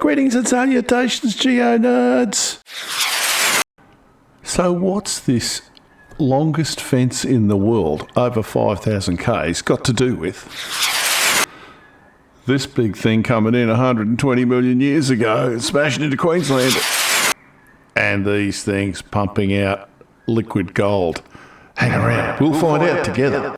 Greetings and salutations, Geo nerds. So what's this longest fence in the world, over 5,000 k's, got to do with this big thing coming in 120 million years ago and smashing into Queensland, and these things pumping out liquid gold? Hang around, we'll find out together.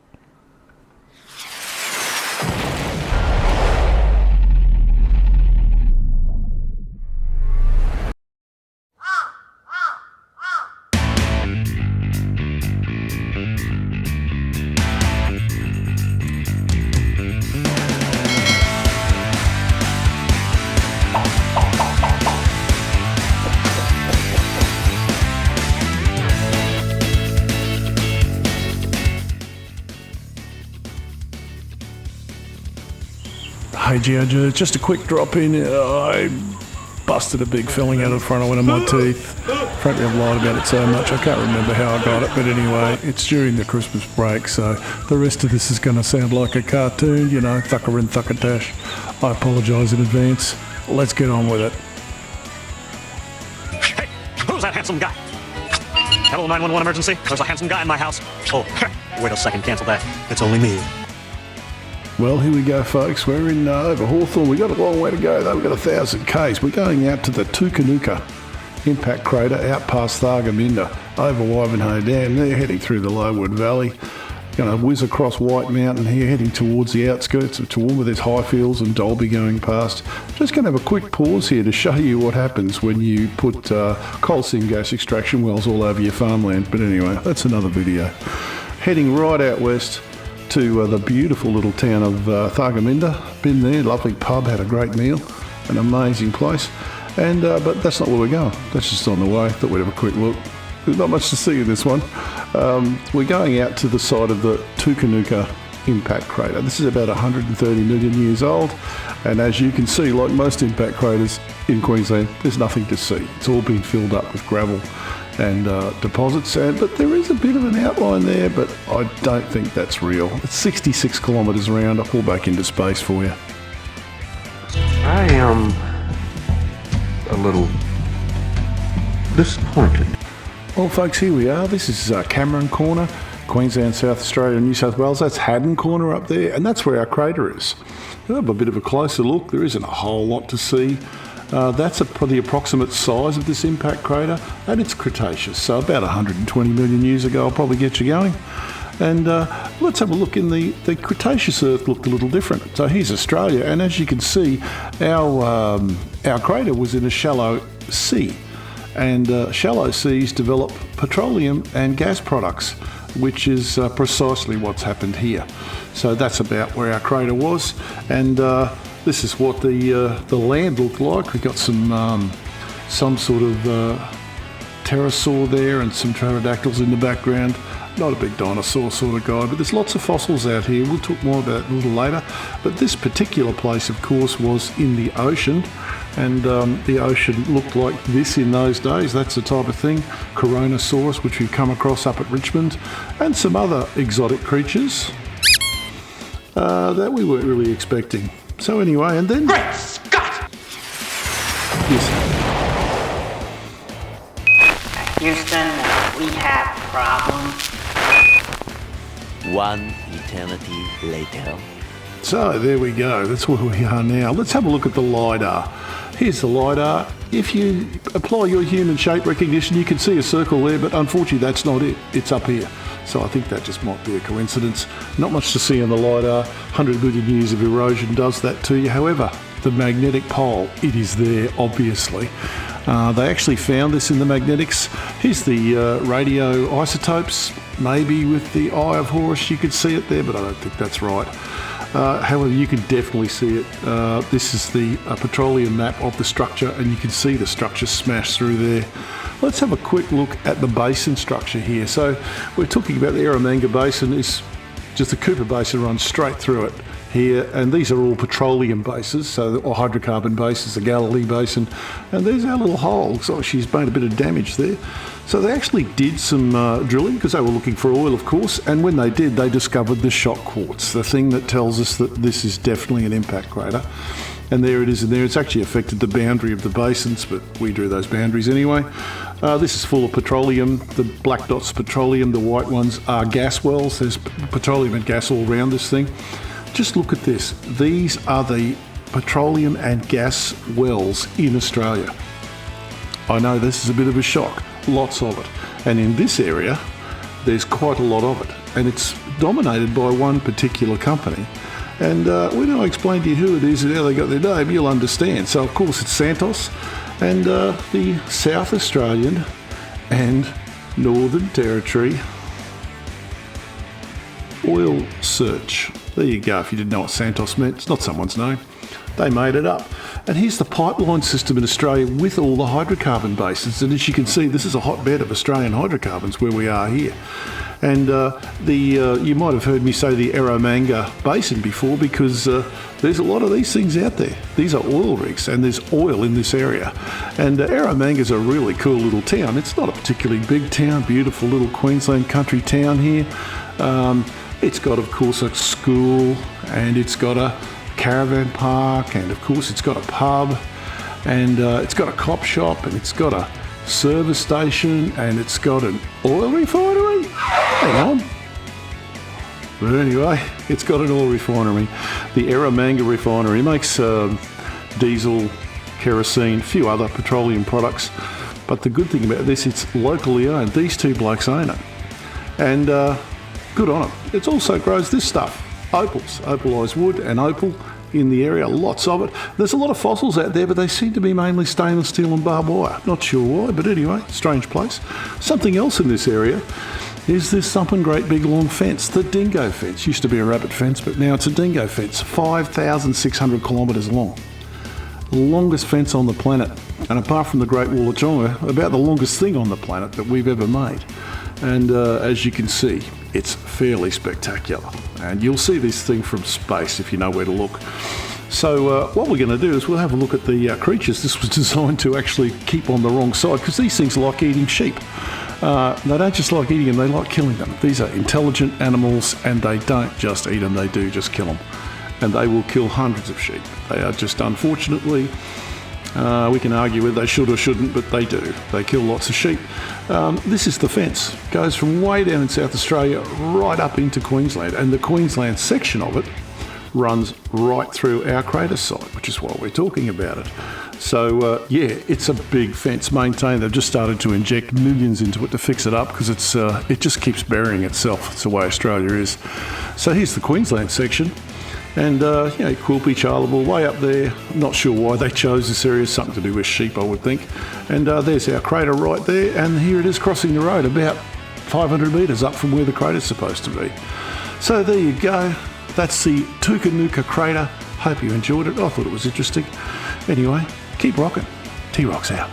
Hey Geo, just a quick drop in. I busted a big filling out of the front of one of my teeth. Frankly, I've lied about it so much I can't remember how I got it, but anyway, it's during the Christmas break, so the rest of this is going to sound like a cartoon, you know, thucker and thuckatash. I apologise in advance. Let's get on with it. Hey, who's that handsome guy? Hello, 911 emergency. There's a handsome guy in my house. Oh, wait a second, cancel that. It's only me. Well, here we go, folks. We're in over Hawthorn. We've got a long way to go, though. We've got 1,000 k's. We're going out to the Tookoonooka impact crater, out past Thargomindah, over Wivenhoe Dam. They're heading through the Lowood Valley. Going to whiz across White Mountain here, heading towards the outskirts of Toowoomba. There's Highfields and Dalby going past. Just going to have a quick pause here to show you what happens when you put coal seam gas extraction wells all over your farmland. But anyway, that's another video. Heading right out west to the beautiful little town of Thargomindah. Been there, lovely pub, had a great meal, an amazing place. And but that's not where we're going. That's just on the way. Thought we'd have a quick look. There's not much to see in this one. We're going out to the side of the Tookoonooka impact crater. This is about 130 million years old, and as you can see, like most impact craters in Queensland, there's nothing to see. It's all been filled up with gravel and deposits, but there is a bit of an outline there, but I don't think that's real. It's 66 kilometres around. I'll pull back into space for you. I am a little disappointed. Well, folks, here we are. This is Cameron Corner, Queensland, South Australia, New South Wales. That's Haddon Corner up there, and that's where our crater is. We'll have a bit of a closer look. There isn't a whole lot to see. That's the approximate size of this impact crater, and it's Cretaceous, so about 120 million years ago. I'll probably get you going. And let's have a look. In the Cretaceous Earth looked a little different. So here's Australia, and as you can see, our crater was in a shallow sea, and shallow seas develop petroleum and gas products, which is precisely what's happened here. So that's about where our crater was, and this is what the land looked like. We got some sort of pterosaur there and some pterodactyls in the background. Not a big dinosaur sort of guy, but there's lots of fossils out here. We'll talk more about it a little later. But this particular place, of course, was in the ocean, and the ocean looked like this in those days. That's the type of thing. Coronosaurus, which we've come across up at Richmond, and some other exotic creatures that we weren't really expecting. So anyway, and then... Great Scott! Yes. Houston, we have problems. One eternity later. So there we go. That's where we are now. Let's have a look at the LiDAR. Here's the LiDAR. If you apply your human shape recognition, you can see a circle there, but unfortunately that's not it. It's up here. So I think that just might be a coincidence. Not much to see on the LiDAR. 100 million years of erosion does that to you. However, the magnetic pole, it is there, obviously. They actually found this in the magnetics. Here's the radio isotopes. Maybe with the eye of Horus you could see it there, but I don't think that's right. However, you can definitely see it. This is the petroleum map of the structure, and you can see the structure smashed through there. Let's have a quick look at the basin structure here. So we're talking about the Eromanga Basin. Is just the Cooper Basin runs straight through it here, and these are all petroleum bases, or hydrocarbon bases, the Galilee Basin, and there's our little hole. So she's made a bit of damage there. So they actually did some drilling because they were looking for oil, of course, and when they did, they discovered the shock quartz, the thing that tells us that this is definitely an impact crater. And there it is in there. It's actually affected the boundary of the basins, but we drew those boundaries anyway. This is full of petroleum. The black dots petroleum, the white ones are gas wells. There's petroleum and gas all around this thing. Just look at this. These are the petroleum and gas wells in Australia. I know this is a bit of a shock. Lots of it. And in this area, there's quite a lot of it. And it's dominated by one particular company. And when I explain to you who it is and how they got their name, you'll understand. So, of course, it's Santos and the South Australian and Northern Territory Oil Search. There you go, if you didn't know what Santos meant. It's not someone's name. They made it up. And here's the pipeline system in Australia with all the hydrocarbon basins. And as you can see, this is a hotbed of Australian hydrocarbons where we are here. And you might have heard me say the Eromanga Basin before, because there's a lot of these things out there. These are oil rigs, and there's oil in this area. And Eromanga's a really cool little town. It's not a particularly big town, beautiful little Queensland country town here. It's got, of course, a school, and it's got a caravan park, and of course it's got a pub, and it's got a cop shop, and it's got a service station, and it's got an oil refinery. Hang on. But anyway, it's got an oil refinery. The Eromanga refinery makes diesel, kerosene, a few other petroleum products. But the good thing about this, it's locally owned. These two blokes own it. And good on them. It also grows this stuff, opals, opalised wood and opal in the area, lots of it. There's a lot of fossils out there, but they seem to be mainly stainless steel and barbed wire. Not sure why, but anyway, strange place. Something else in this area is this something great big long fence, the dingo fence. Used to be a rabbit fence, but now it's a dingo fence, 5,600 kilometres long. The longest fence on the planet, and apart from the Great Wall of Tonga, about the longest thing on the planet that we've ever made. And as you can see, it's fairly spectacular. And you'll see this thing from space if you know where to look. So what we're going to do is we'll have a look at the creatures this was designed to actually keep on the wrong side, because these things like eating sheep. They don't just like eating them, they like killing them. These are intelligent animals, and they don't just eat them, they do just kill them. And they will kill hundreds of sheep. They are just, unfortunately, we can argue whether they should or shouldn't, but they do. They kill lots of sheep. This is the fence. Goes from way down in South Australia right up into Queensland, and the Queensland section of it runs right through our crater site, which is why we're talking about it. So yeah, it's a big fence maintained. They've just started to inject millions into it to fix it up, because it just keeps burying itself. It's the way Australia is. So here's the Queensland section. And, Quilpie, Charleville, way up there. Not sure why they chose this area. Something to do with sheep, I would think. And there's our crater right there. And here it is crossing the road, about 500 metres up from where the crater's supposed to be. So there you go. That's the Tookoonooka crater. Hope you enjoyed it. I thought it was interesting. Anyway, keep rocking. T-Rock's out.